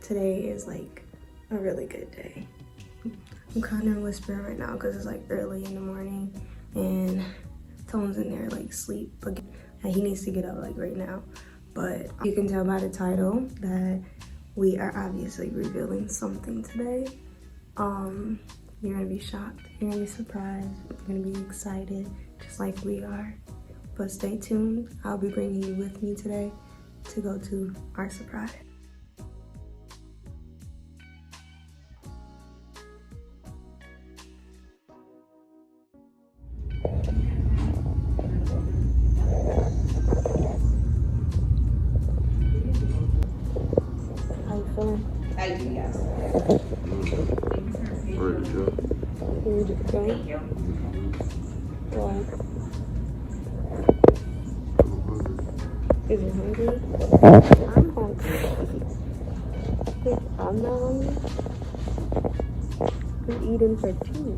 today is like a really good day. I'm kind of whispering right now because it's like early in the morning and Tone's in there like sleep again. He needs to get up like right now. But you can tell by the title that we are obviously revealing something today. You're gonna be shocked, you're gonna be surprised, you're gonna be excited, just like we are. But stay tuned, I'll be bringing you with me today to go to our surprise. How you feeling? I do, yes. Ready to go? You ready to go? Thank you. Why? Is you hungry? I'm hungry. I'm not hungry. I'm eating for two.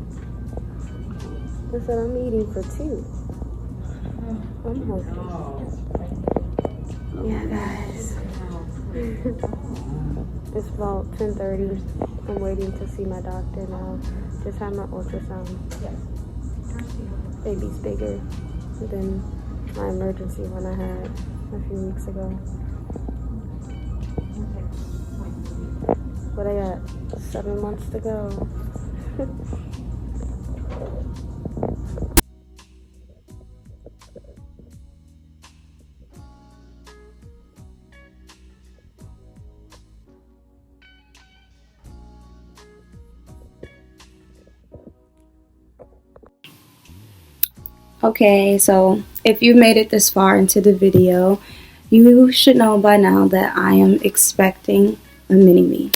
I said I'm eating for two. I'm hungry. Yeah, guys. It's about 10:30. I'm waiting to see my doctor now. Just had my ultrasound. Baby's bigger than my emergency one I had a few weeks ago. But I got 7 months to go. Okay, so if you made it this far into the video, you should know by now that I am expecting a mini-me.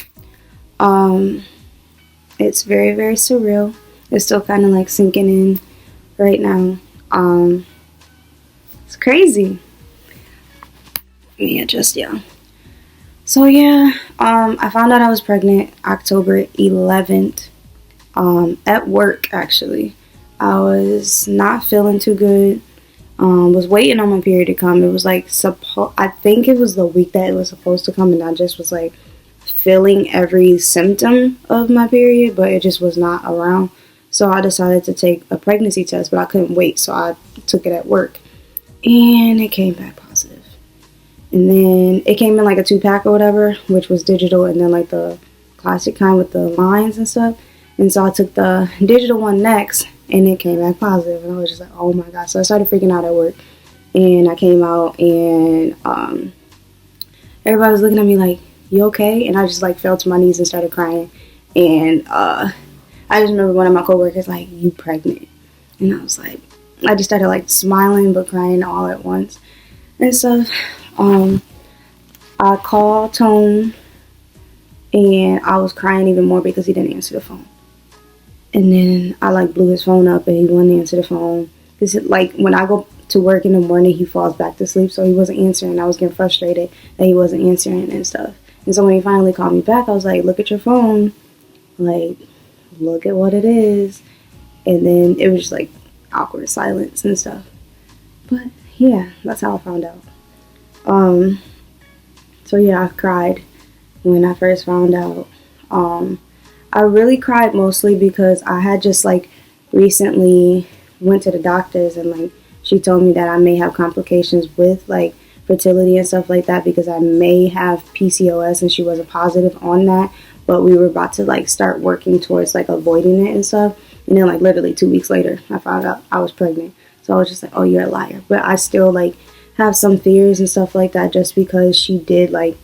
It's very, very surreal. It's still kind of like sinking in right now. It's crazy. Yeah, just, yeah. So yeah, I found out I was pregnant October 11th, at work actually. I was not feeling too good. Was waiting on my period to come. It was like I think it was the week that it was supposed to come, and I just was like feeling every symptom of my period, but it just was not around. So I decided to take a pregnancy test, but I couldn't wait, so I took it at work, and it came back positive. And then it came in like a 2-pack or whatever, which was digital, and then like the classic kind with the lines and stuff. And so I took the digital one next, and it came back positive, and I was just like, oh my god. So I started freaking out at work, and I came out, and everybody was looking at me like, you okay? And I just like fell to my knees and started crying. And I just remember one of my coworkers like, you pregnant? And I was like, I just started like smiling but crying all at once and stuff. I called Tone, and I was crying even more because he didn't answer the phone. And then I like blew his phone up, and he wouldn't answer the phone. Cause like when I go to work in the morning, he falls back to sleep, so he wasn't answering. I was getting frustrated that he wasn't answering and stuff. And so when he finally called me back, I was like, look at your phone, like look at what it is. And then it was just like awkward silence and stuff. But yeah, that's how I found out. So yeah, I cried when I first found out. I really cried mostly because I had just like recently went to the doctors, and like she told me that I may have complications with like fertility and stuff like that because I may have PCOS, and she wasn't positive on that, but we were about to like start working towards like avoiding it and stuff. And then like literally 2 weeks later I found out I was pregnant. So I was just like, oh, you're a liar. But I still like have some fears and stuff like that, just because she did like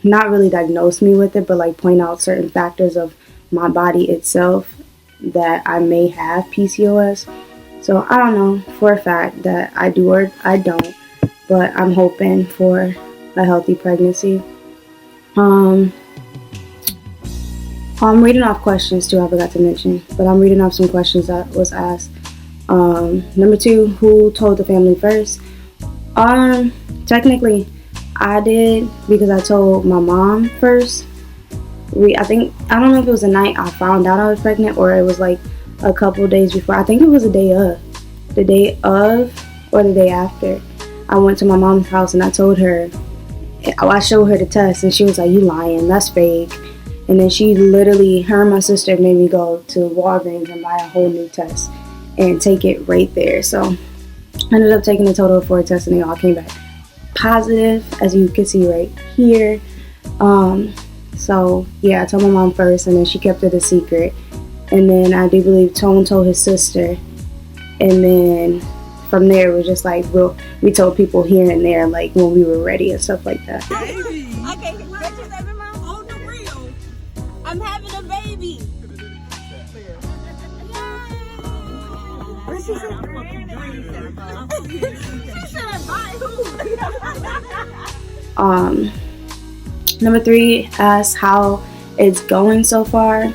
not really diagnose me with it, but like point out certain factors of my body itself that I may have PCOS. So I don't know for a fact that I do or I don't, but I'm hoping for a healthy pregnancy. I'm reading off questions too, I forgot to mention, but I'm reading off some questions that was asked. Number 2, who told the family first? Technically I did, because I told my mom first. I don't know if it was the night I found out I was pregnant, or it was like a couple days before. I think it was the day of or the day after. I went to my mom's house and I told her, I showed her the test, and she was like, "You lying? That's fake." And then she literally, her and my sister made me go to Walgreens and buy a whole new test and take it right there. So I ended up taking a total of 4 tests, and they all came back positive, as you can see right here. So yeah, I told my mom first, and then she kept it a secret. And then I do believe Tone told his sister, and then from there it was just like we told people here and there, like when we were ready and stuff like that. Okay, pictures of him on the real. I'm having a baby. She said, "Bye, who?" Number 3 asks how it's going so far.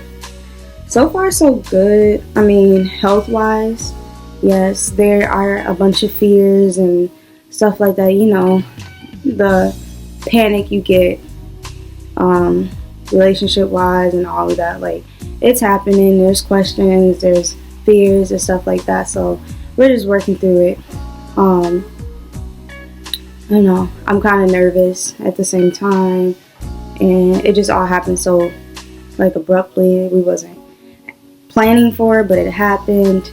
So far, so good. I mean, health-wise, yes, there are a bunch of fears and stuff like that. You know, the panic you get, relationship-wise and all of that. Like, it's happening. There's questions, there's fears and stuff like that. So we're just working through it. I don't know. I'm kind of nervous at the same time, and it just all happened so like abruptly. We wasn't planning for it, but it happened,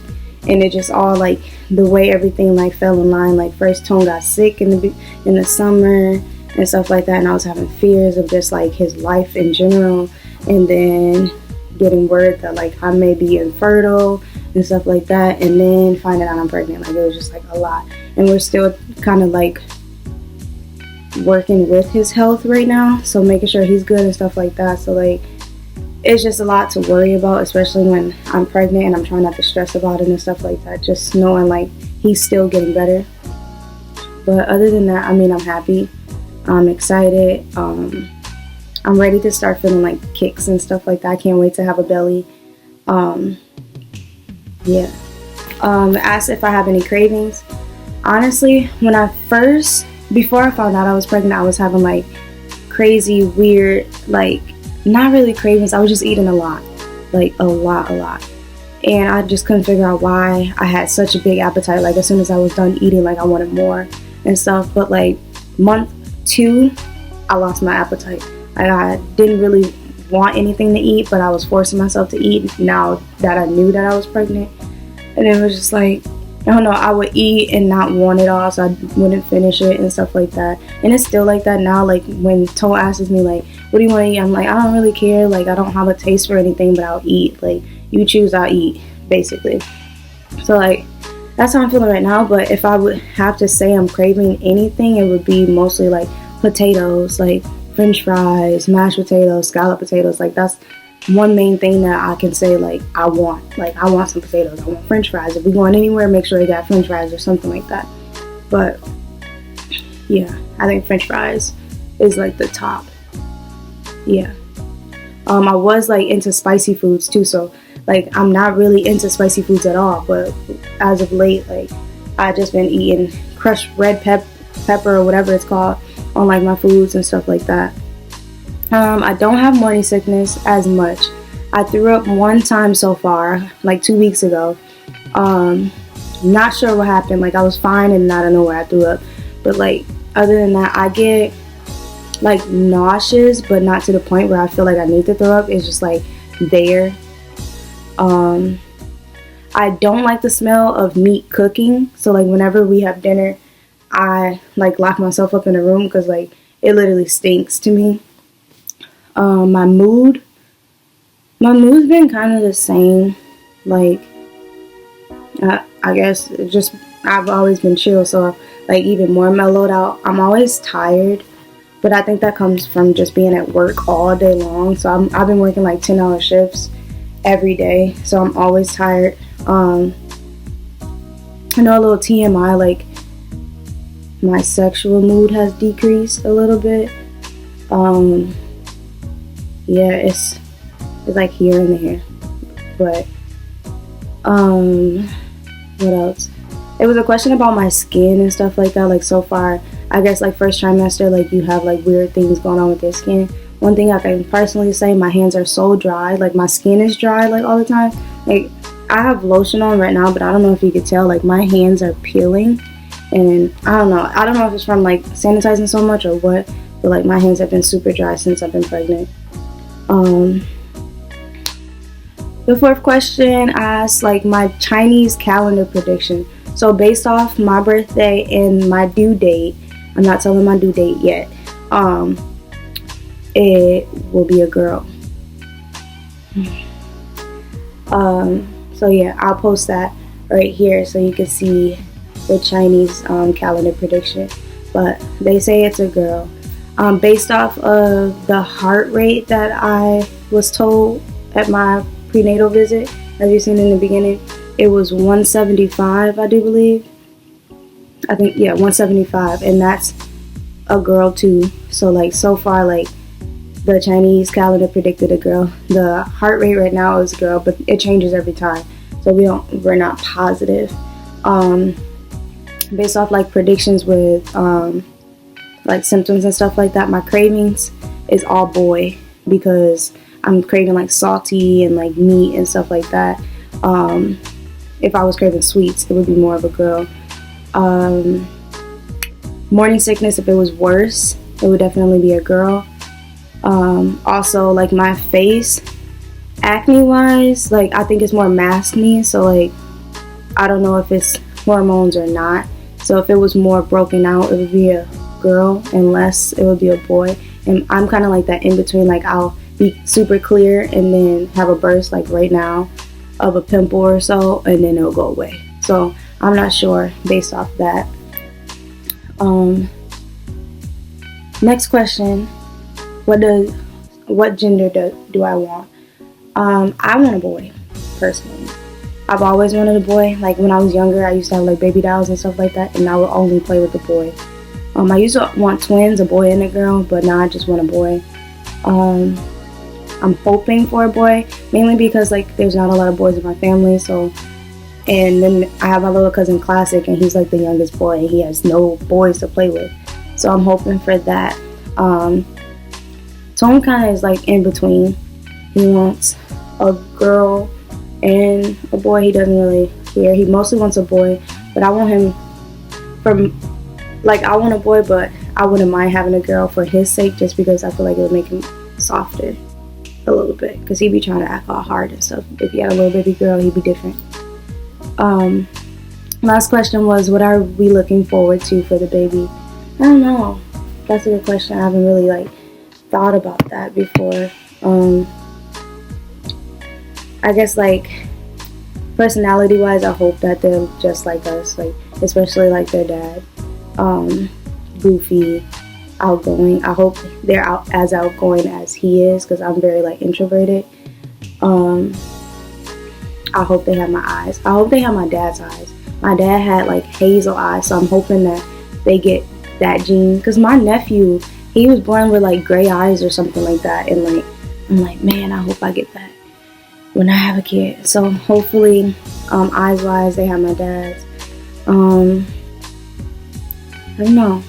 and it just all like the way everything like fell in line. Like first Tone got sick in the summer and stuff like that, and I was having fears of just like his life in general, and then getting word that like I may be infertile and stuff like that, and then finding out I'm pregnant. Like it was just like a lot, and we're still kind of like working with his health right now, so making sure he's good and stuff like that. So like it's just a lot to worry about, especially when I'm pregnant and I'm trying not to stress about it and stuff like that, just knowing like he's still getting better. But other than that, I mean, I'm happy, I'm excited, I'm ready to start feeling like kicks and stuff like that. I can't wait to have a belly. Yeah. Asked if I have any cravings. Honestly, before I found out I was pregnant, I was having like crazy, weird, like not really cravings. I was just eating a lot, like a lot. And I just couldn't figure out why I had such a big appetite. Like as soon as I was done eating, like I wanted more and stuff. But like month 2, I lost my appetite. Like I didn't really want anything to eat, but I was forcing myself to eat now that I knew that I was pregnant. And it was just like, I don't know, I would eat and not want it all, so I wouldn't finish it and stuff like that. And it's still like that now. Like when Toe asks me like, what do you want to eat? I'm like, I don't really care. Like I don't have a taste for anything, but I'll eat. Like you choose, I'll eat, basically. So like that's how I'm feeling right now. But if I would have to say I'm craving anything, it would be mostly like potatoes, like French fries, mashed potatoes, scalloped potatoes. Like that's one main thing that I can say like I want. Like I want some potatoes, I want French fries. If we going anywhere, make sure they got French fries or something like that. But yeah, I think French fries is like the top. Yeah. I was like into spicy foods too, so like I'm not really into spicy foods at all, but as of late, like I just been eating crushed red pepper or whatever it's called on like my foods and stuff like that. I don't have morning sickness as much. I threw up one time so far, like 2 weeks ago. Not sure what happened. Like I was fine and out of nowhere I threw up. But like other than that, I get like nauseous, but not to the point where I feel like I need to throw up. It's just like there. I don't like the smell of meat cooking. So like whenever we have dinner, I like lock myself up in a room because like it literally stinks to me. My mood's been kind of the same. Like I guess it just I've always been chill, so like even more mellowed out. I'm always tired, but I think that comes from just being at work all day long. So I've been working like 10-hour shifts every day, so I'm always tired. I know a little TMI, like my sexual mood has decreased a little bit. Yeah, it's like here and there. But what else? It was a question about my skin and stuff like that. Like so far, I guess like first trimester, like you have like weird things going on with your skin. One thing I can personally say, my hands are so dry. Like my skin is dry like all the time. Like I have lotion on right now, but I don't know if you could tell, like my hands are peeling. And I don't know if it's from like sanitizing so much or what, but like my hands have been super dry since I've been pregnant. The fourth question asks like my Chinese calendar prediction. So based off my birthday and my due date, I'm not telling my due date yet. It will be a girl. So yeah, I'll post that right here so you can see the Chinese calendar prediction. But they say it's a girl. Based off of the heart rate that I was told at my prenatal visit, as you've seen in the beginning, it was 175, I do believe. I think, yeah, 175, and that's a girl too. So like so far, like the Chinese calendar predicted a girl. The heart rate right now is a girl, but it changes every time, so we're not positive. Based off like predictions with like symptoms and stuff like that, my cravings is all boy because I'm craving like salty and like meat and stuff like that. If I was craving sweets, it would be more of a girl. Morning sickness, if it was worse, it would definitely be a girl. Also, like my face, acne wise, like I think it's more maskne, so like I don't know if it's hormones or not. So if it was more broken out, it would be a girl, and less, it would be a boy. And I'm kind of like that in between, like I'll be super clear and then have a burst like right now of a pimple or so, and then it'll go away. So I'm not sure based off that. Next question, what gender do I want? I want a boy, personally. I've always wanted a boy. Like when I was younger, I used to have like baby dolls and stuff like that, and I would only play with the boy. I used to want twins, a boy and a girl, but now I just want a boy. I'm hoping for a boy, mainly because like there's not a lot of boys in my family, so, and then I have my little cousin Classic, and he's like the youngest boy, and he has no boys to play with, so I'm hoping for that. Tone kind of is like in between. He wants a girl and a boy. He doesn't really care. He mostly wants a boy, but I want him from, like, I want a boy, but I wouldn't mind having a girl for his sake, just because I feel like it would make him softer a little bit, because he'd be trying to act all hard and stuff. If he had a little baby girl, he'd be different. Last question was, what are we looking forward to for the baby? I don't know. That's a good question. I haven't really like thought about that before. I guess like personality wise, I hope that they're just like us, like especially like their dad. Goofy, outgoing. I hope they're as outgoing as he is, because I'm very like introverted. I hope they have my eyes. I hope they have my dad's eyes. My dad had like hazel eyes, so I'm hoping that they get that gene, because my nephew, he was born with like gray eyes or something like that, and like I'm like, man, I hope I get that when I have a kid. So hopefully eyes wise they have my dad's. I don't know,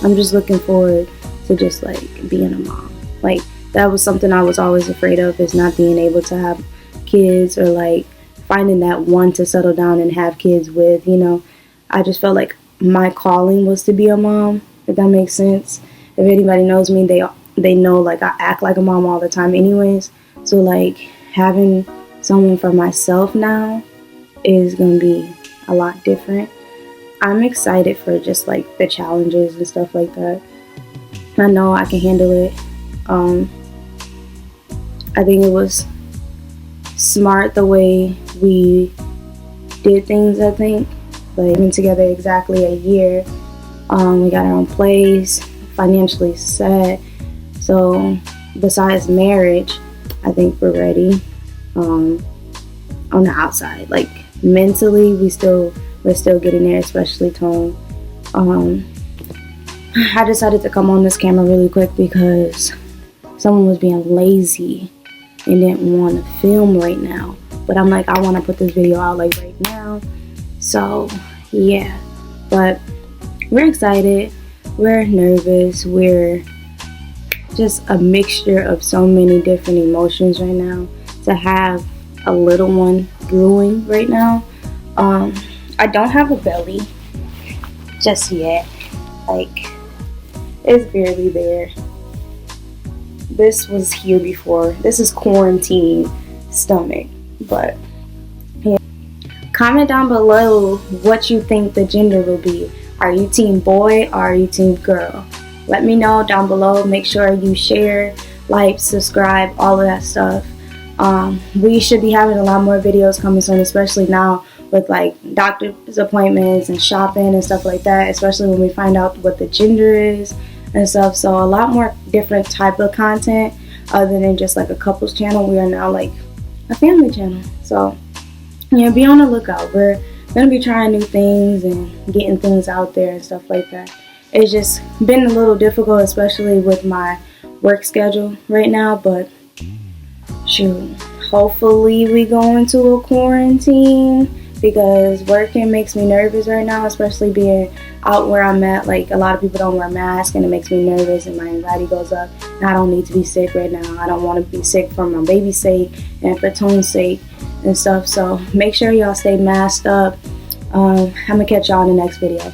I'm just looking forward to just like being a mom. Like that was something I was always afraid of, is not being able to have kids, or like finding that one to settle down and have kids with, you know. I just felt like my calling was to be a mom, if that makes sense. If anybody knows me, they know like I act like a mom all the time anyways. So like having someone for myself now is gonna be a lot different. I'm excited for just like the challenges and stuff like that. I know I can handle it. I think it was smart the way we did things. I think like we've been together exactly a year. We got our own place, financially set. So besides marriage, I think we're ready. On the outside, like mentally, we're still getting there, especially Tone. I decided to come on this camera really quick because someone was being lazy and didn't want to film right now. But I'm like, I want to put this video out like right now. So yeah, but we're excited, we're nervous, we're just a mixture of so many different emotions right now. To have a little one brewing right now. I don't have a belly just yet. Like It's barely there. This was here before. This is quarantine stomach. But yeah. Comment down below what you think the gender will be. Are you team boy or are you team girl? Let me know down below. Make sure you share, like, subscribe, all of that stuff. We should be having a lot more videos coming soon, especially now with like doctor's appointments and shopping and stuff like that, especially when we find out what the gender is and stuff. So a lot more different type of content other than just like a couples channel. We are now like a family channel. So yeah, be on the lookout. We're gonna be trying new things and getting things out there and stuff like that. It's just been a little difficult, especially with my work schedule right now, but shoot, hopefully we go into a quarantine, because working makes me nervous right now, especially being out where I'm at. Like, a lot of people don't wear masks and it makes me nervous and my anxiety goes up, and I don't need to be sick right now. I don't want to be sick for my baby's sake and for Tone's sake and stuff. So make sure y'all stay masked up. I'm gonna catch y'all in the next video.